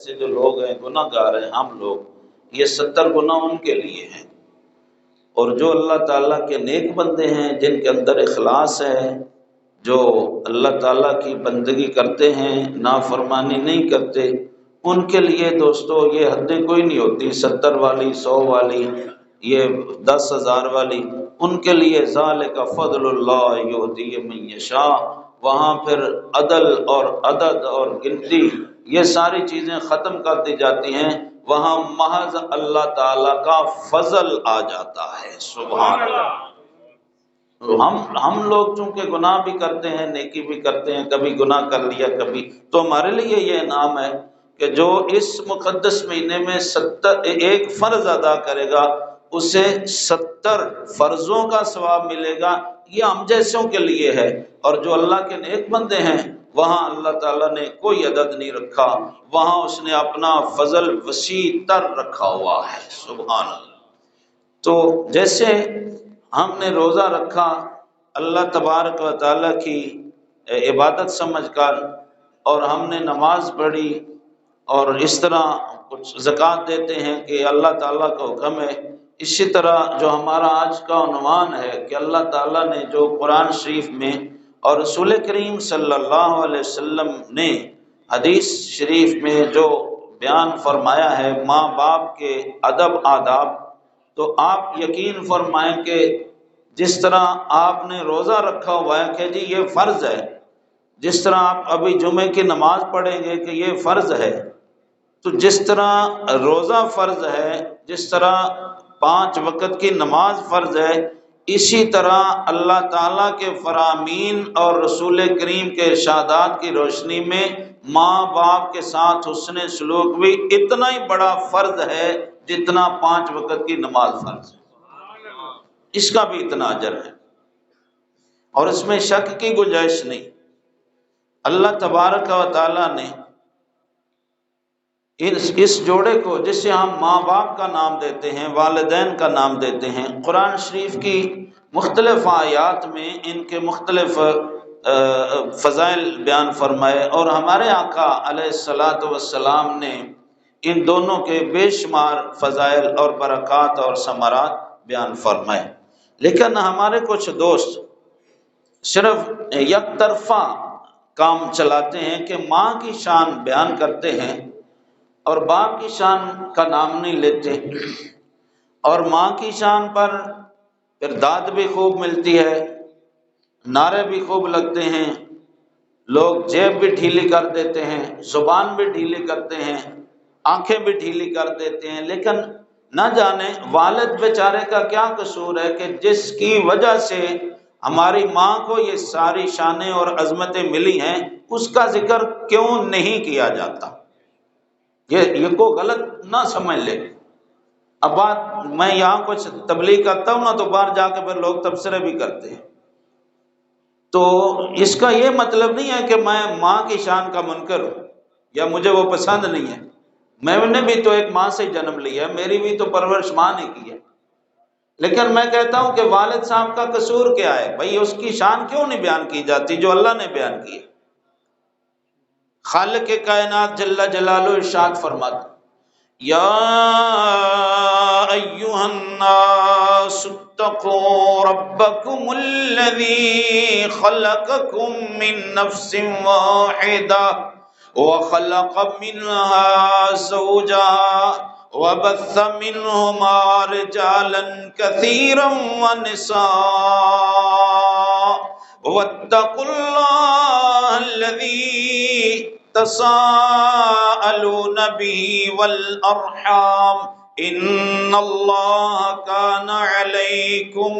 سے جو لوگ ہیں گناہ گار ہیں ہم لوگ، یہ 70 گناہ ان کے لیے ہیں، اور جو اللہ تعالیٰ کے نیک بندے ہیں جن کے اندر اخلاص ہے، جو اللہ تعالیٰ کی بندگی کرتے ہیں، نافرمانی نہیں کرتے، ان کے لیے دوستو یہ حدیں کوئی نہیں ہوتی، 70 والی، 100 والی، یہ 10,000 والی، ان کے لیے ذالک فضل اللہ یؤتی من یشاء، وہاں پھر عدل اور عدد اور گنتی یہ ساری چیزیں ختم کر دی جاتی ہیں، وہاں محض اللہ تعالیٰ کا فضل آ جاتا ہے۔ سبحان اللہ۔ ہم لوگ چونکہ گناہ بھی کرتے ہیں، نیکی بھی کرتے ہیں، کبھی گناہ کر لیا کبھی، تو ہمارے لیے یہ انعام ہے کہ جو اس مقدس مہینے میں 1 فرض ادا کرے گا اسے 70 فرضوں کا ثواب ملے گا، یہ ہم جیسوں کے لیے ہے، اور جو اللہ کے نیک بندے ہیں وہاں اللہ تعالیٰ نے کوئی عدد نہیں رکھا، وہاں اس نے اپنا فضل وسیع تر رکھا ہوا ہے۔ سبحان اللہ۔ تو جیسے ہم نے روزہ رکھا اللہ تبارک و تعالیٰ کی عبادت سمجھ کر، اور ہم نے نماز پڑھی، اور اس طرح کچھ زکوٰۃ دیتے ہیں کہ اللہ تعالیٰ کا حکم ہے، اسی طرح جو ہمارا آج کا عنوان ہے کہ اللہ تعالیٰ نے جو قرآن شریف میں اور رسول کریم صلی اللہ علیہ وسلم نے حدیث شریف میں جو بیان فرمایا ہے ماں باپ کے ادب آداب، تو آپ یقین فرمائیں کہ جس طرح آپ نے روزہ رکھا ہوا ہے کہ جی یہ فرض ہے، جس طرح آپ ابھی جمعے کی نماز پڑھیں گے کہ یہ فرض ہے، تو جس طرح روزہ فرض ہے، جس طرح 5 وقت کی نماز فرض ہے، اسی طرح اللہ تعالیٰ کے فرامین اور رسول کریم کے ارشادات کی روشنی میں ماں باپ کے ساتھ حسن سلوک بھی اتنا ہی بڑا فرض ہے جتنا 5 وقت کی نماز فرض ہے، اس کا بھی اتنا اجر ہے، اور اس میں شک کی گنجائش نہیں۔ اللہ تبارک و تعالیٰ نے اس جوڑے کو، جسے ہم ماں باپ کا نام دیتے ہیں، والدین کا نام دیتے ہیں، قرآن شریف کی مختلف آیات میں ان کے مختلف فضائل بیان فرمائے، اور ہمارے آقا علیہ الصلاۃ والسلام نے ان دونوں کے بے شمار فضائل اور برکات اور ثمرات بیان فرمائے، لیکن ہمارے کچھ دوست صرف یک طرفہ کام چلاتے ہیں کہ ماں کی شان بیان کرتے ہیں اور باپ کی شان کا نام نہیں لیتے، اور ماں کی شان پر پھر داد بھی خوب ملتی ہے، نعرے بھی خوب لگتے ہیں، لوگ جیب بھی ڈھیلی کر دیتے ہیں، زبان بھی ڈھیلی کرتے ہیں، آنکھیں بھی ڈھیلی کر دیتے ہیں، لیکن نہ جانے والد بیچارے کا کیا قصور ہے کہ جس کی وجہ سے ہماری ماں کو یہ ساری شانیں اور عظمتیں ملی ہیں، اس کا ذکر کیوں نہیں کیا جاتا؟ یہ کو غلط نہ سمجھ لے۔ اب بات میں یہاں کچھ تبلیغ کرتا ہوں نا، تو باہر جا کے پھر لوگ تبصرے بھی کرتے ہیں، تو اس کا یہ مطلب نہیں ہے کہ میں ماں کی شان کا منکر ہوں یا مجھے وہ پسند نہیں ہے، میں نے بھی تو ایک ماں سے جنم لیا ہے، میری بھی تو پرورش ماں نے کی ہے، لیکن میں کہتا ہوں کہ والد صاحب کا قصور کیا ہے بھائی؟ اس کی شان کیوں نہیں بیان کی جاتی جو اللہ نے بیان کی ہے؟ خالق کائنات جل جلالہ ارشاد فرماتا یا ایھا الناس اتقوا ربکم الذی خلقکم من نفس واحدہ وخلق منها زوجها وبث منهما رجالا كثيرا ونساء واتقوا الله الذي تساءلون به والأرحام إن الله كان عليكم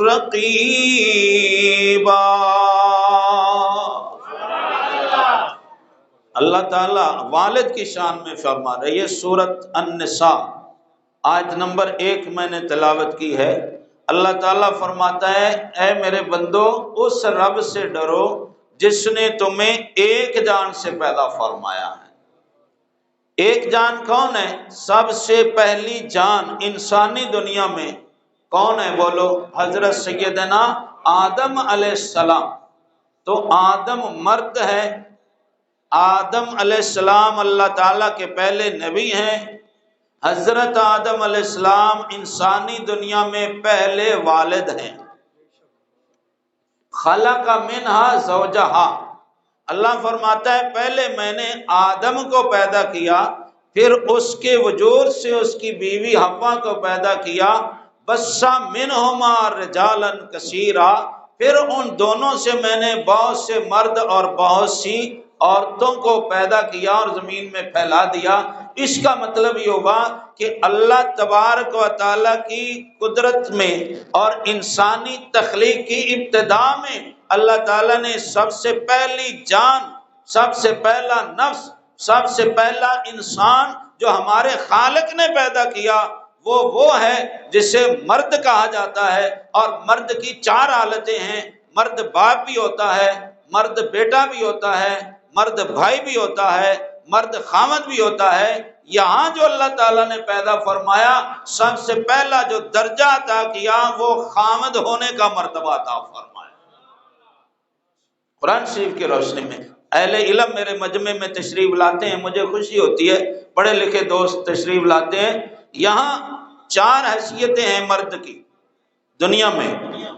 رقيبا۔ اللہ تعالیٰ والد کی شان میں فرما رہے، یہ سورۃ النساء آیت نمبر 1 میں نے تلاوت کی ہے۔ اللہ تعالیٰ فرماتا ہے اے میرے بندو، اس رب سے ڈرو جس نے تمہیں ایک جان سے پیدا فرمایا ہے۔ ایک جان کون ہے؟ سب سے پہلی جان انسانی دنیا میں کون ہے؟ بولو، حضرت سیدنا آدم علیہ السلام۔ تو آدم مرد ہے، آدم علیہ السلام اللہ تعالیٰ کے پہلے نبی ہیں، حضرت آدم علیہ السلام انسانی دنیا میں پہلے والد ہیں۔ خلق منہا زوجہا، اللہ فرماتا ہے پہلے میں نے آدم کو پیدا کیا، پھر اس کے وجود سے اس کی بیوی حوا کو پیدا کیا، بث منہما رجالا کثیرا، پھر ان دونوں سے میں نے بہت سے مرد اور بہت سی عورتوں کو پیدا کیا اور زمین میں پھیلا دیا۔ اس کا مطلب یہ ہوا کہ اللہ تبارک و تعالیٰ کی قدرت میں اور انسانی تخلیق کی ابتدا میں اللہ تعالیٰ نے سب سے پہلی جان، سب سے پہلا نفس، سب سے پہلا انسان جو ہمارے خالق نے پیدا کیا وہ ہے جسے مرد کہا جاتا ہے۔ اور مرد کی چار حالتیں ہیں، مرد باپ بھی ہوتا ہے، مرد بیٹا بھی ہوتا ہے، مرد بھائی بھی ہوتا ہے، مرد خامد بھی ہوتا ہے۔ یہاں جو اللہ تعالیٰ نے پیدا فرمایا، سب سے پہلا جو درجہ عطا کیا وہ خامد ہونے کا مرتبہ عطا فرمایا۔ قرآن شریف کی روشنی میں اہل علم میرے مجمع میں تشریف لاتے ہیں، مجھے خوشی ہوتی ہے، پڑھے لکھے دوست تشریف لاتے ہیں۔ یہاں چار حیثیتیں ہیں مرد کی دنیا میں،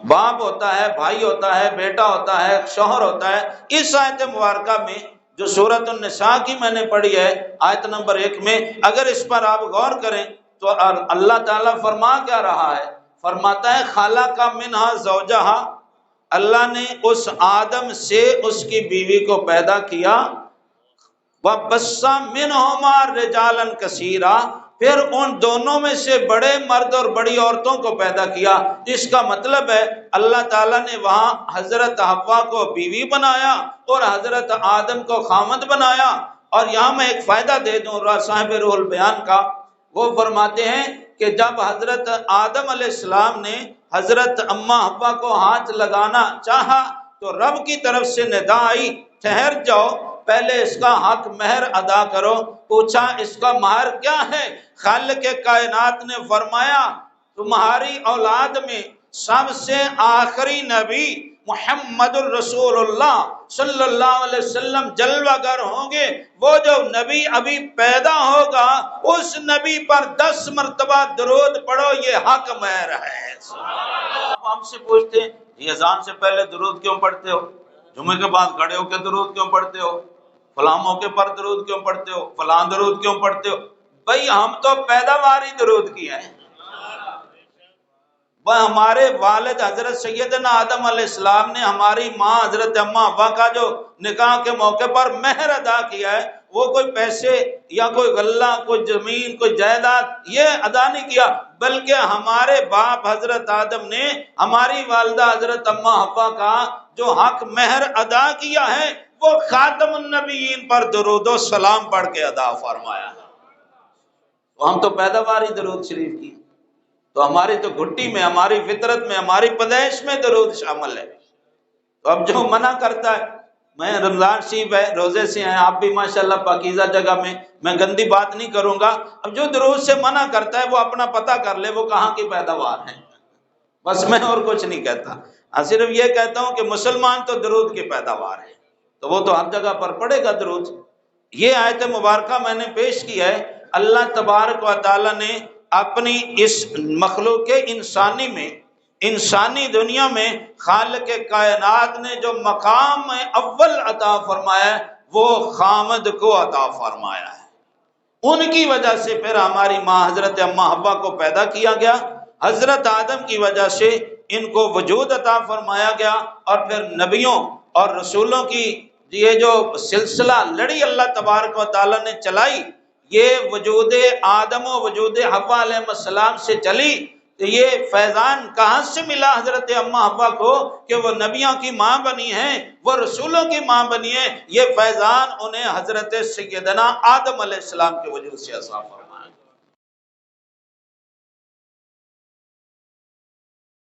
باپ ہوتا ہے، بھائی ہوتا ہے، بیٹا ہوتا ہے، شوہر ہوتا ہے۔ اس آیت مبارکہ میں جو سورۃ النساء کی میں نے پڑھی ہے آیت نمبر 1 میں، اگر اس پر آپ غور کریں تو اللہ تعالیٰ فرما کیا رہا ہے؟ فرماتا ہے خلق منہا زوجہا، اللہ نے اس آدم سے اس کی بیوی کو پیدا کیا، وَبَثَّ مِنْهُمَا رِجَالًا كَثِيرًا، پھر ان دونوں میں سے بڑے مرد اور بڑی عورتوں کو پیدا کیا۔ اس کا مطلب ہے اللہ تعالیٰ نے وہاں حضرت حوا کو بیوی بنایا اور حضرت آدم کو خامد بنایا۔ اور یہاں میں ایک فائدہ دے دوں صاحب روح البیان کا، وہ فرماتے ہیں کہ جب حضرت آدم علیہ السلام نے حضرت اماں حوا کو ہاتھ لگانا چاہا تو رب کی طرف سے ندا آئی، ٹھہر جاؤ، پہلے اس کا حق مہر ادا کرو۔ پوچھا اس کا مہر کیا ہے؟ خالق کائنات نے فرمایا تمہاری اولاد میں سب سے آخری نبی محمد الرسول اللہ صلی اللہ علیہ وسلم جلوہ گر ہوں گے۔ وہ جو نبی ابھی پیدا ہوگا اس نبی پر 10 مرتبہ درود پڑھو، یہ حق مہر ہے۔ آپ ہم سے پوچھتے ہیں یہ اذان سے پہلے درود کیوں پڑھتے ہو؟ جمعے کے بعد کھڑے ہو کے درود کیوں پڑھتے ہو؟ فلاں موقع پر درود کیوں پڑھتے ہو؟ فلاں درود کیوں پڑھتے ہو؟ بھئی ہم تو پیداواری درود کی ہیں۔ وہ ہمارے والد حضرت سیدنا آدم علیہ السلام نے ہماری ماں حضرت اماں حوا کا جو نکاح کے موقع پر مہر ادا کیا ہے، وہ کوئی پیسے یا کوئی غلہ، کوئی زمین، کوئی جائیداد یہ ادا نہیں کیا، بلکہ ہمارے باپ حضرت آدم نے ہماری والدہ حضرت اماں حوا کا جو حق مہر ادا کیا ہے وہ خاتم النبیین پر درود و سلام پڑھ کے ادا فرمایا۔ تو ہم تو پیداواری درود شریف کی، تو ہماری تو گھٹی میں، ہماری فطرت میں، ہماری پیدائش میں درود شامل ہے۔ تو اب جو منع کرتا ہے، میں رمضان شریف ہے، روزے سے ہیں آپ بھی ماشاءاللہ پاکیزہ جگہ میں گندی بات نہیں کروں گا، اب جو درود سے منع کرتا ہے وہ اپنا پتہ کر لے وہ کہاں کی پیداوار ہے، بس میں اور کچھ نہیں کہتا، صرف یہ کہتا ہوں کہ مسلمان تو درود کی پیداوار ہے، تو وہ تو ہر جگہ پر پڑھے گا درود۔ یہ آیت مبارکہ میں نے پیش کی ہے، اللہ تبارک و تعالی نے اپنی اس مخلوق انسانی میں، انسانی دنیا میں خالق کائنات نے جو مقام اول عطا فرمایا ہے وہ خامد کو عطا فرمایا ہے۔ ان کی وجہ سے پھر ہماری ماں حضرت اماں حوا کو پیدا کیا گیا، حضرت آدم کی وجہ سے ان کو وجود عطا فرمایا گیا، اور پھر نبیوں اور رسولوں کی یہ جو سلسلہ لڑی اللہ تبارک و تعالیٰ نے چلائی، یہ وجود آدم و وجود حوا علیہ السلام سے چلی۔ تو یہ فیضان کہاں سے ملا حضرت اماں حوا کو کہ وہ نبیوں کی ماں بنی ہیں، وہ رسولوں کی ماں بنی ہیں؟ یہ فیضان انہیں حضرت سیدنا آدم علیہ السلام کے وجود سے عطا فرمایا۔